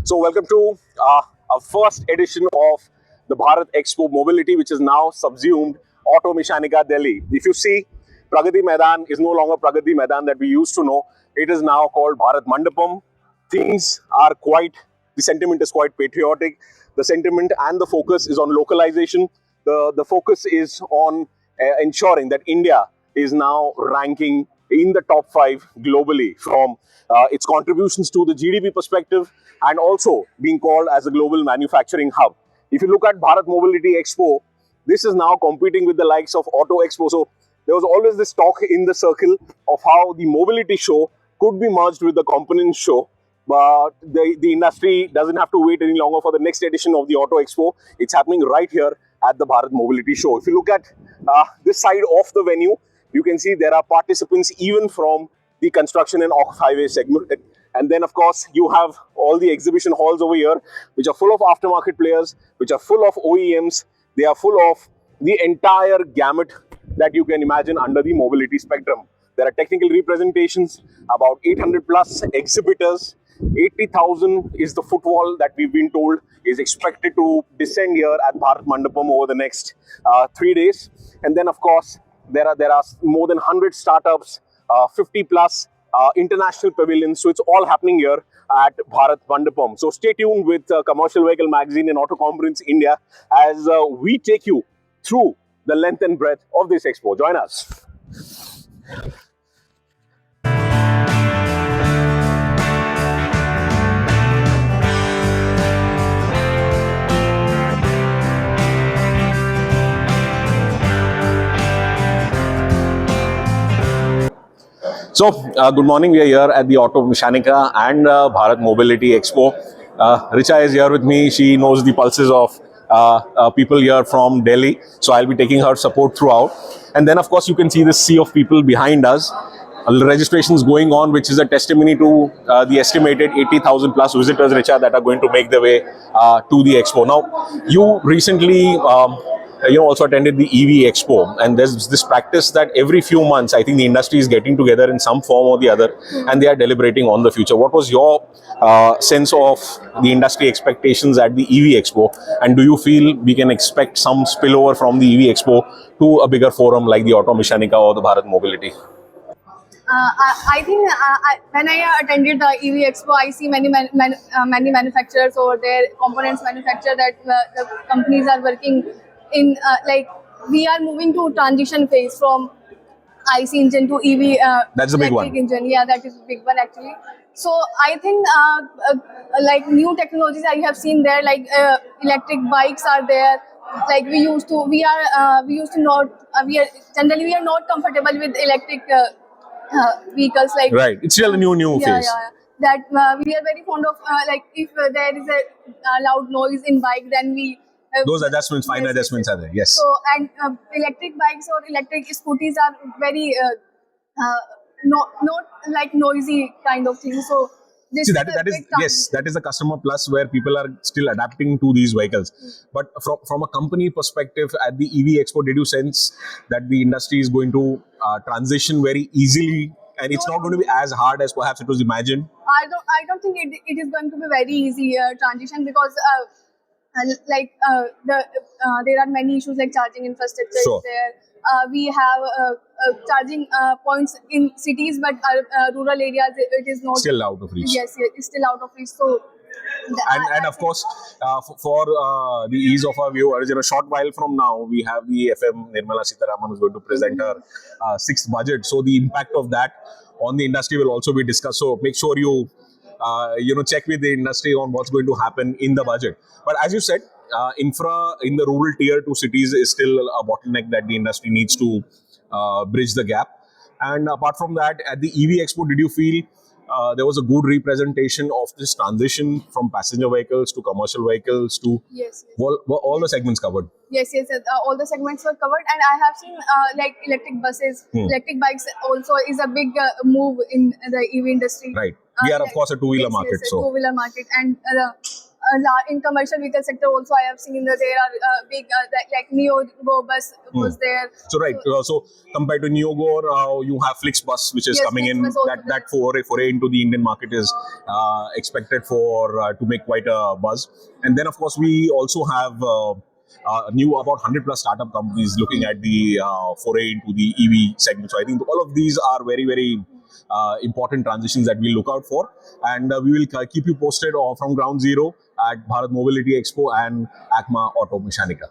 So welcome to our first edition of the Bharat Expo Mobility, which is now subsumed Automechanika Delhi. If you see, Pragati Maidan is no longer Pragati Maidan that we used to know. It is now called Bharat Mandapam. The sentiment is quite patriotic. The sentiment and the focus is on localization. The focus is on ensuring that India is now ranking in the top 5 globally from its contributions to the GDP perspective and also being called as a global manufacturing hub. If you look at Bharat Mobility Expo, this is now competing with the likes of Auto Expo. So there was always this talk in the circle of how the mobility show could be merged with the component show. But the industry doesn't have to wait any longer for the next edition of the Auto Expo. It's happening right here at the Bharat Mobility Show. If you look at this side of the venue, you can see there are participants even from the construction and off-highway segment. And then, of course, you have all the exhibition halls over here, which are full of aftermarket players, which are full of OEMs. They are full of the entire gamut that you can imagine under the mobility spectrum. There are technical representations, about 800 plus exhibitors. 80,000 is the footfall that we've been told is expected to descend here at Bharat Mandapam over the next 3 days. And then, of course, there are more than 100 startups, 50 plus international pavilions. So it's all happening here at Bharat Mandapam. So stay tuned with Commercial Vehicle Magazine and Auto Conference India as we take you through the length and breadth of this expo. Join us. So, good morning. We are here at the Automechanika and Bharat Mobility Expo. Richa is here with me. She knows the pulses of people here from Delhi. So, I'll be taking her support throughout. And then, of course, you can see the sea of people behind us. Registrations going on, which is a testimony to the estimated 80,000 plus visitors, Richa, that are going to make their way to the Expo. Now, you recently also attended the EV Expo, and there's this practice that every few months, I think the industry is getting together in some form or the other, and they are deliberating on the future. What was your sense of the industry expectations at the EV Expo, and do you feel we can expect some spillover from the EV Expo to a bigger forum like the Automechanika or the Bharat Mobility? I think when I attended the EV Expo, I see many manufacturers over there, components manufacturer that the companies are working in. Like we are moving to transition phase from IC engine to EV. That's the big one. Engine. Yeah, that is the big one actually. So I think like new technologies I have seen there, like electric bikes are there. Like we are generally not comfortable with electric vehicles. Like right, it's still a new phase. That we are very fond of. Like if there is a loud noise in bike, then we those adjustments, fine adjustments are there. Yes. So and electric bikes or electric scooters are very not like noisy kind of thing. So this that is a customer plus where people are still adapting to these vehicles. But from a company perspective at the EV Expo, did you sense that the industry is going to transition very easily, and it's not going to be as hard as perhaps it was imagined? I don't think it is going to be very easy transition, because there are many issues like charging infrastructure is there. We have charging points in cities, but rural areas it is not still out of reach. Yes, it's still out of reach. So and of course, for the ease of our viewers, in a short while from now, we have the FM Nirmala Sitharaman who's going to present her 6th budget. So the impact of that on the industry will also be discussed. So make sure you check with the industry on what's going to happen in the budget. But as you said, infra in the rural tier 2 cities is still a bottleneck that the industry needs to bridge the gap. And apart from that, at the EV Expo, did you feel there was a good representation of this transition from passenger vehicles to commercial vehicles to all the segments covered? Yes, all the segments were covered, and I have seen like electric buses, electric bikes also is a big move in the EV industry. Right. We are of course a two-wheeler market. Two-wheeler market, and in commercial vehicle sector also, I have seen that there are big like Neo Go bus was there. So right, so compared to Neogor, you have Flixbus, which is Yes, coming in. Flixbus also That foray into the Indian market is expected for to make quite a buzz. And then of course we also have new about 100 plus startup companies looking at the foray into the EV segment. So I think all of these are very important transitions that we'll look out for, and we will keep you posted from ground zero at Bharat Mobility Expo and Acma Automechanika.